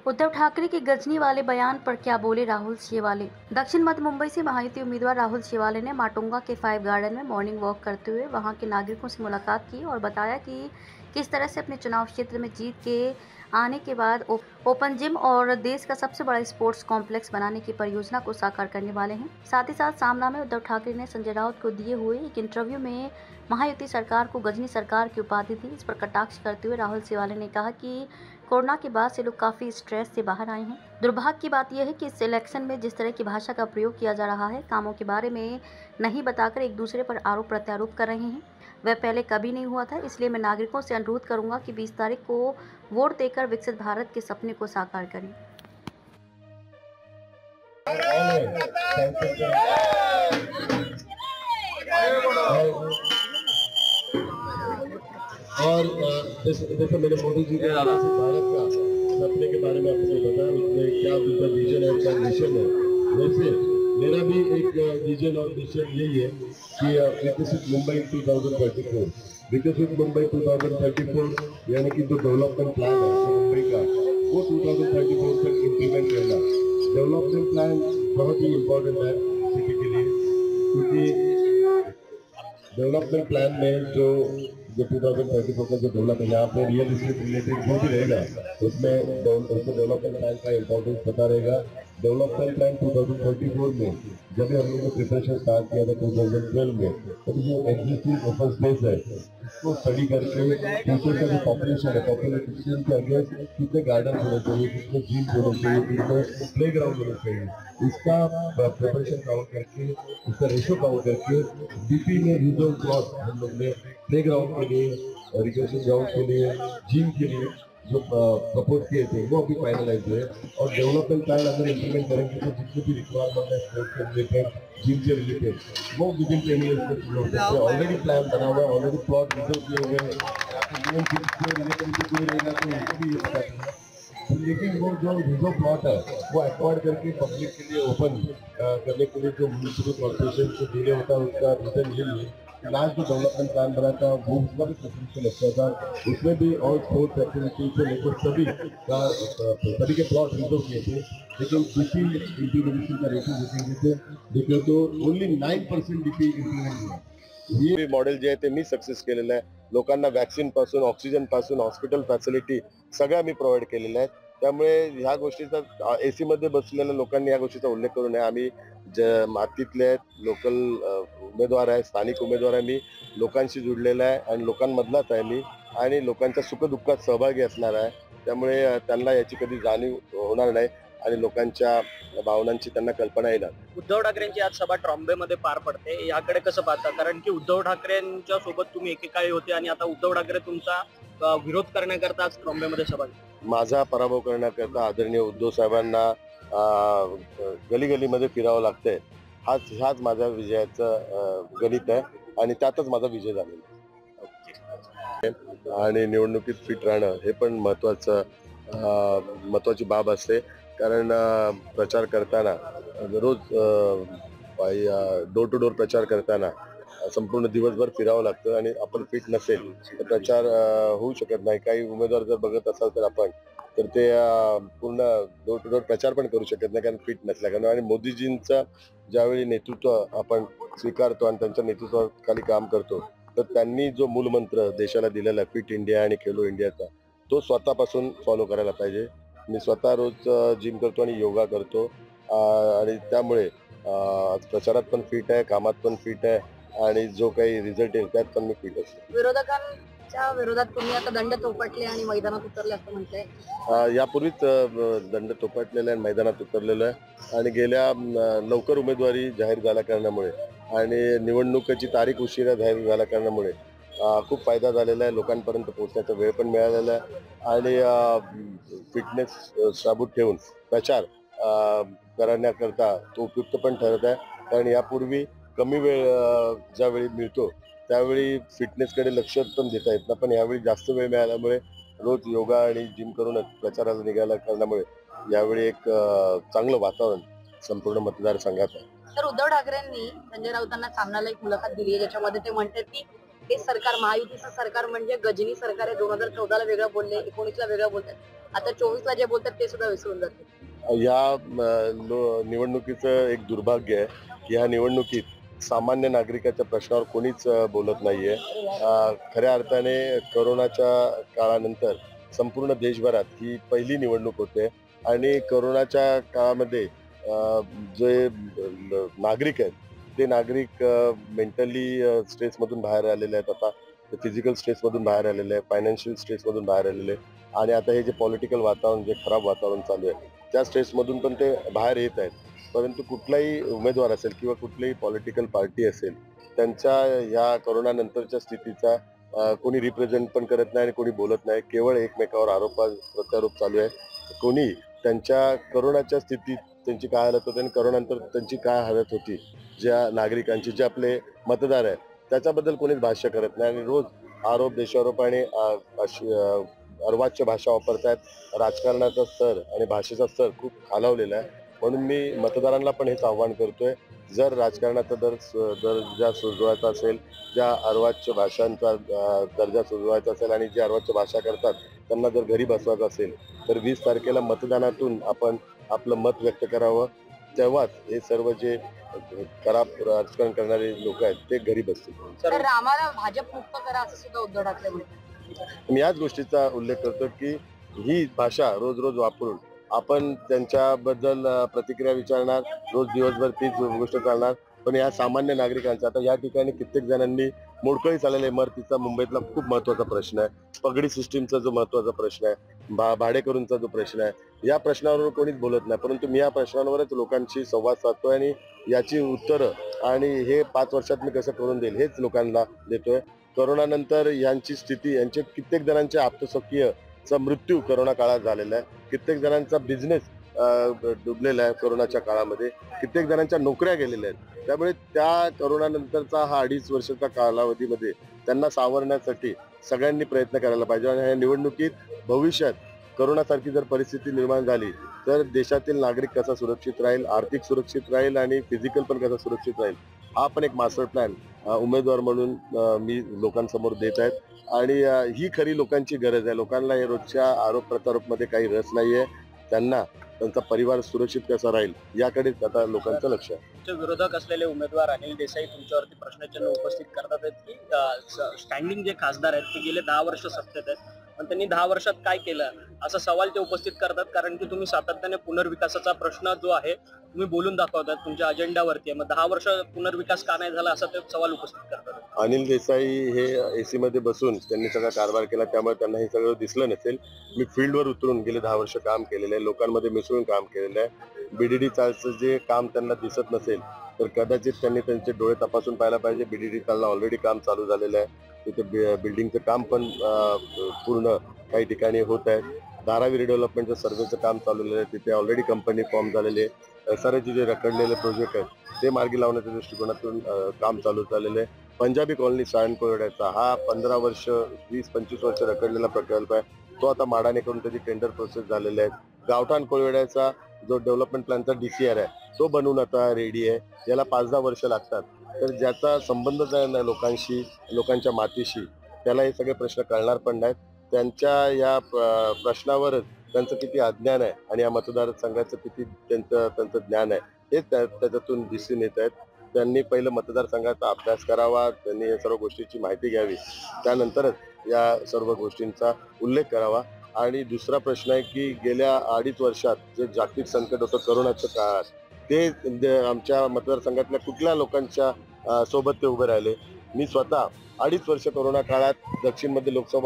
उद्धव ठाकरे के गजनी वाले बयान पर क्या बोले राहुल शेवाले। दक्षिण मध्य मुंबई से महायुति उम्मीदवार राहुल शेवाले ने माटुंगा के 5 गार्डन में मॉर्निंग वॉक करते हुए वहां के नागरिकों से मुलाकात की और बताया कि किस तरह से अपने चुनाव क्षेत्र में जीत के आने के बाद ओपन जिम और देश का सबसे बड़ा स्पोर्ट्स कॉम्प्लेक्स बनाने की परियोजना को साकार करने वाले हैं। साथ ही साथ सामना में उद्धव ठाकरे ने संजय राउत को दिए हुए एक इंटरव्यू में महायुति सरकार को गजनी सरकार की उपाधि दी। इस पर कटाक्ष करते हुए राहुल शेवाले ने कहा कि कोरोना के बाद से लोग काफी स्ट्रेस से बाहर आए हैं। दुर्भाग्य की बात यह है कि इस इलेक्शन में जिस तरह की भाषा का प्रयोग किया जा रहा है, कामों के बारे में नहीं बताकर एक दूसरे पर आरोप प्रत्यारोप कर रहे हैं, वह पहले कभी नहीं हुआ था। इसलिए मैं नागरिकों से अनुरोध करूंगा कि 20 तारीख को वोट देकर विकसित भारत के सपने को साकार करें। और जैसे मैंने मोदी जी के भारत का सपने के बारे में आपको बताया, उसमें क्या उनका विजन है, क्या मिशन है, वैसे मेरा भी एक विजन और मिशन यही है कि विकसित मुंबई 2034, विकसित मुंबई 2034 यानी कि जो डेवलपमेंट प्लान है मुंबई का, वो 2034 तक इम्प्लीमेंट करना। डेवलपमेंट प्लान बहुत ही इम्पोर्टेंट है सिटी के लिए, क्योंकि डेवलपमेंट प्लान में जो 2034 का जो डेवलपमेंट यहाँ पे रियल इस्टेट रिलेटेड जो भी रहेगा उसमें डेवलपमेंट प्लान का इम्पोर्टेंस पता रहेगा। डेवलपमेंट प्लान 2034 में जब भी हम लोगों ने प्रिपरेशन स्टार्ट किया था 2012 में, तो जो एग्जिस्टिंग ओपन स्पेस है उसको स्टडी करके फ्यूचर का जो पॉपुलेशन है, पॉपुलेशन के अगेंस्ट कितने गार्डन होने चाहिए, कितने जिम होने चाहिए, कितने प्ले ग्राउंड होने चाहिए, इसका प्रिपरेशन काउंट करके, इसका रेशो काउंट करके डीपी में रिजर्व प्लॉट हम लोग ने प्ले ग्राउंड के लिए, रिक्रिएशन ग्राउंड के लिए, जिम के लिए जो प्रपोज किए थे वो अभी फाइनलाइज हुए। और डेवलपमेंट प्लान अगर इम्प्लीमेंट करेंगे तो जितने भी रिक्वायरमेंट है स्पोर्ट्स से रिलेटेड, जिम से रिलेटेड, वो विद इन 10 ईयर्स में पूरा हो सकते हैं। ऑलरेडी प्लान बना हुआ है, ऑलरेडी प्लॉट रिजर्व किए हुए हैं। आपको रिलेटेड कोई रहेगा तो उनको भी ये पता चलेगा। लेकिन वो जो रिजर्व प्लॉट है वो एक्वायर करके पब्लिक के लिए ओपन करने के लिए जो म्यूनिसिपल कॉर्पोरेशन को देने होता है, उसका रीजन यही है कि लास्ट जो डेवलपमेंट प्लान बना था वो उसका भी प्रेफरेंशियल अच्छा था, उसमें भी ऑल स्पोर्ट्स एक्टिविटी से लेकर सभी के प्लॉट रिजर्व किए थे। लेकिन डीपी इम्प्लीमेंटेशन का रेशो देखें तो ओनली 9% डीपी इम्प्लीमेंट हुआ। हे मॉडेल जे आहे ते मी सक्सेस केलेलं आहे। लोकांना वॅक्सिन पासून, ऑक्सिजन पासून, हॉस्पिटल फॅसिलिटी सगळ्या मी प्रोव्हाइड केलेल्या आहेत। त्यामुळे ह्या गोष्टीचा एसी मध्ये बसलेल्या लोकांनी या गोष्टीचा उल्लेख करू नये। आम्ही मातीतले लोकल उमेदवार आहे, स्थानिक उमेदवार आहे, मी लोकांशी जुडलेला आहे आणि लोकांमधलाच आहे मी, आणि लोकांच्या सुखदुःखात सहभागी असणार आहे। त्यामुळे त्यांना याची कधी जाणीव होणार नाही आणि लोकांच्या भावनांची त्यांना कल्पना येणार। उद्धव ठाकरेंची आज सभा ट्रॉम्बेमध्ये पार पडते, याकडे कसं पाहता? कारण की उद्धव ठाकरेंच्या सोबत तुम्ही एकेकाळी होते आणि आता उद्धव ठाकरे तुमचा विरोध करण्याकरता आज ट्रॉम्बेमध्ये सभा घेतली। माझा पराभव करण्याकरता आदरणीय उद्धव साहेबांना गली गलीमध्ये फिरावं लागतंय, हाच माझ्या विजयाचा गणित आहे आणि त्यातच माझा विजय झालेला आहे। आणि निवडणुकीत फिट राहणं हे पण महत्वाची बाब असते, कारण प्रचार करताना रोज डोर टू डोर प्रचार करताना संपूर्ण दिवसभर फिरावं लागतं आणि आपण फिट नसेल तर प्रचार होऊ शकत नाही। काही उमेदवार जर बघत असाल तर आपण तर ते पूर्ण डोर टू डोर प्रचार पण करू शकत नाही, कारण फिट नसल्याकारणे। आणि मोदीजींचं ज्यावेळी नेतृत्व आपण स्वीकारतो आणि त्यांच्या नेतृत्वाखाली काम करतो, तर त्यांनी जो मूलमंत्र देशाला दिलेला फिट इंडिया आणि खेलो इंडियाचा, तो स्वतःपासून फॉलो करायला पाहिजे। मी स्वतः रोज जिम करतो आणि योगा करतो आणि त्यामुळे प्रचारात पण फिट आहे, कामात पण फिट आहे आणि जो काही रिझल्ट येईल त्यात पण मी फिट असतो। विरोधकांच्या विरोधात तुम्ही आता दंड थोपटले आणि मैदानात उतरले असं म्हणताय। यापूर्वीच दंड थोपटलेला आहे, मैदानात उतरलेलं आहे आणि गेल्या लवकर उमेदवारी जाहीर झाल्या कारणामुळे आणि निवडणुकीची तारीख उशिरा जाहीर झाल्या कारणामुळे खूप फायदा झालेला आहे। लोकांपर्यंत पोहोचण्याचा वेळ पण मिळालेला आहे आणि फिटनेस साबूत ठेवून प्रचार करण्याकरता तो उपयुक्त पण ठरत आहे। कारण यापूर्वी कमी वेळ ज्यावेळी मिळतो त्यावेळी फिटनेसकडे लक्ष पण देता येत नाही, पण यावेळी जास्त वेळ मिळाल्यामुळे रोज योगा आणि जिम करूनच प्रचाराला निघायला कारणामुळे यावेळी एक चांगलं वातावरण संपूर्ण मतदारसंघात आहे। तर उद्धव ठाकरेंनी संजय राऊतांना सामनाला एक मुलाखत दिली आहे, ज्याच्यामध्ये ते म्हणतात की हे सरकार महायुतीचं सरकार म्हणजे गजनी सरकार आहे. 2014ला वेगळं बोलले, 19ला वेगळं बोलतात, आता 24ला जे बोलतात ते सुद्धा विसरून जाते. या निवडणुकीचं एक दुर्भाग्य आहे की ह्या निवडणुकीत सामान्य नागरिकाच्या प्रश्नावर कोणीच बोलत नाहीये. खऱ्या अर्थाने कोरोनाच्या काळानंतर संपूर्ण देशभरात ही पहिली निवडणूक होते आणि कोरोनाच्या काळामध्ये जे नागरिक आहेत ते नागरिक मेंटली स्ट्रेसमधून बाहेर आलेले आहेत. आता फिजिकल स्ट्रेसमधून बाहेर आलेले आहे, फायनान्शियल स्ट्रेसमधून बाहेर आलेले आहे आणि आता हे जे पॉलिटिकल वातावरण, जे खराब वातावरण चालू आहे त्या स्ट्रेसमधून पण ते बाहेर येत आहेत. परंतु कुठलाही उमेदवार असेल किंवा कुठलीही पॉलिटिकल पार्टी असेल त्यांच्या या कोरोना नंतरच्या स्थितीचा कोणी रिप्रेझेंट पण करत नाही आणि कोणी बोलत नाही. केवळ एकमेकावर आरोप प्रत्यारोप चालू आहे. कोणी त्यांच्या कोरोनाच्या स्थितीत त्यांची काय हालत होती आणि कोरोनानंतर त्यांची काय हालत होती, ज्या नागरिकांची, जे आपले मतदार आहेत त्याच्याबद्दल कोणीच भाष्य करत नाही आणि रोज आरोप देशारोप आणि अर्वाच्य भाषा वापरतायत. राजकारणाचा स्तर आणि भाषेचा स्तर खूप खालावलेला आहे. म्हणून मी मतदारांना पण हेच आव्हान करतोय, जर राजकारणाचा दर्जा सुधारायचा असेल, ज्या अर्वाच्य भाषांचा दर्जा सुधारायचा असेल आणि जे अर्वाच्य भाषा करतात त्यांना जर घरी बसवायचं असेल तर 20 तारखेला मतदानातून आपण आपलं मत व्यक्त करावं. तेव्हाच हे सर्व जे खराब राजकारण करणारे लोक आहेत ते घरी बसतील. तर आम्हाला भाजप मुक्त करा असं सुद्धा उद्धव ठाकरे म्हणतात. मी याच गोष्टीचा उल्लेख करतो की ही भाषा रोज रोज वापरून आपण त्यांच्याबद्दल प्रतिक्रिया विचारणार, रोज दिवसभर तीच गोष्ट चालणार. पण या सामान्य नागरिकांचा आता या ठिकाणी कित्येक जणांनी मोडकळी चाललेल्या इमारतीचा मुंबईतला खूप महत्वाचा प्रश्न आहे, पगडी सिस्टीमचा जो महत्वाचा प्रश्न आहे, भाडेकरूंचा जो प्रश्न आहे, या प्रश्नावर कोणीच बोलत नाही. परंतु मी या प्रश्नांवरच लोकांशी संवाद साधतोय आणि याची उत्तरं आणि हे 5 वर्षात मी कसं करून देईल हेच लोकांना देतोय. कोरोनानंतर यांची स्थिती, यांचे कित्येक जणांचे आप्तस्वकीयचा मृत्यू कोरोना काळात झालेला आहे, कित्येक जणांचा बिझनेस डुबलेला आहे कोरोनाच्या काळामध्ये, कित्येक जणांच्या नोकऱ्या गेलेल्या आहेत. त्यामुळे त्या कोरोनानंतरचा हा 2.5 वर्षाचा कालावधीमध्ये त्यांना सावरण्यासाठी सगळ्यांनी प्रयत्न करायला पाहिजे आणि या निवडणुकीत भविष्यात कोरोनासारखी जर परिस्थिती निर्माण झाली तर देशातील नागरिक कसा सुरक्षित राहील, आर्थिक सुरक्षित राहील आणि फिजिकल पण कसा सुरक्षित राहील, हा पण एक मास्टर प्लॅन उमेदवार म्हणून मी लोकांसमोर देत आहेत आणि ही खरी लोकांची गरज आहे. लोकांना या रोजच्या आरोप प्रत्यारोपमध्ये काही रस नाहीये. त्यांना त्यांचा परिवार सुरक्षित कसा राहील याकडेच आता लोकांचं लक्ष आहे. विरोधक असलेले उमेदवार अनिल देसाई तुमच्यावरती प्रश्नचिन्ह उपस्थित करतात की स्टँडिंग जे खासदार आहेत ते गेले 10 वर्ष सत्तेत आहेत पण त्यांनी 10 वर्षात काय केलं असा सवाल ते उपस्थित करतात. कारण की तुम्ही सातत्याने पुनर्विकासाचा प्रश्न जो आहे तुम्ही बोलून दाखवतात तुमच्या अजेंडावरती आहे, मग 10 वर्ष पुनर्विकास का नाही झाला असा ते सवाल उपस्थित करतात. अनिल देसाई हे एसी मध्ये बसून त्यांनी सगळा कारभार केला, त्यामुळे त्यांना हे सगळं दिसलं नसेल. मी फील्डवर उतरून गेले 10 वर्ष काम केलेलं आहे, लोकांमध्ये मिसळून काम केलेलं आहे. बीडीडी चालचं जे काम त्यांना दिसत नसेल तर कदाचित त्यांनी त्यांचे डोळे तपासून पाहायला पाहिजे. बीडीडी चालला ऑलरेडी काम चालू झालेलं आहे, तिथे बिल्डिंगचं काम पण पूर्ण काही ठिकाणी होत आहे. धारावी रिडेव्हलपमेंटचं सर्वेचं काम चालू आहे, तिथे ऑलरेडी कंपनी फॉर्म झालेली आहे. SRH जे रखडलेले प्रोजेक्ट आहेत ते मार्गी लावण्याच्या दृष्टिकोनातून काम चालू झालेलं आहे. पंजाबी कॉलनी सायन कोरड्याचा हा 15 वर्ष 20-25 वर्ष रखडलेला प्रकल्प आहे, तो आता माडाने करून त्याची टेंडर प्रोसेस झालेली आहे. गावठाण कोळवेड्याचा जो डेव्हलपमेंट प्लॅनचा DCR आहे तो बनवून आता रेडी आहे. याला 5-10 वर्ष लागतात. तर ज्याचा संबंधच आहे लोकांशी, लोकांच्या मातीशी, त्याला हे सगळे प्रश्न कळणार पण नाहीत. त्यांच्या या प्रश्नावरच त्यांचं किती अज्ञान आहे आणि या मतदारसंघाचं किती त्यांचं ज्ञान आहे हे त्याच्यातून दिसून येत आहेत. त्यांनी पहिलं मतदारसंघाचा अभ्यास करावा, त्यांनी या सर्व गोष्टीची माहिती घ्यावी, त्यानंतरच या सर्व गोष्टींचा उल्लेख करावा. आणि दुसरा प्रश्न आहे की गेल्या 2.5 वर्षात जे जागतिक संकट होतं कोरोनाच्या काळात, ते आमच्या मतदारसंघातल्या कुठल्या लोकांच्या सोबत ते उभे राहिले. मी स्वतः 2.5 वर्ष कोरोना काळात दक्षिणमध्ये लोकसभा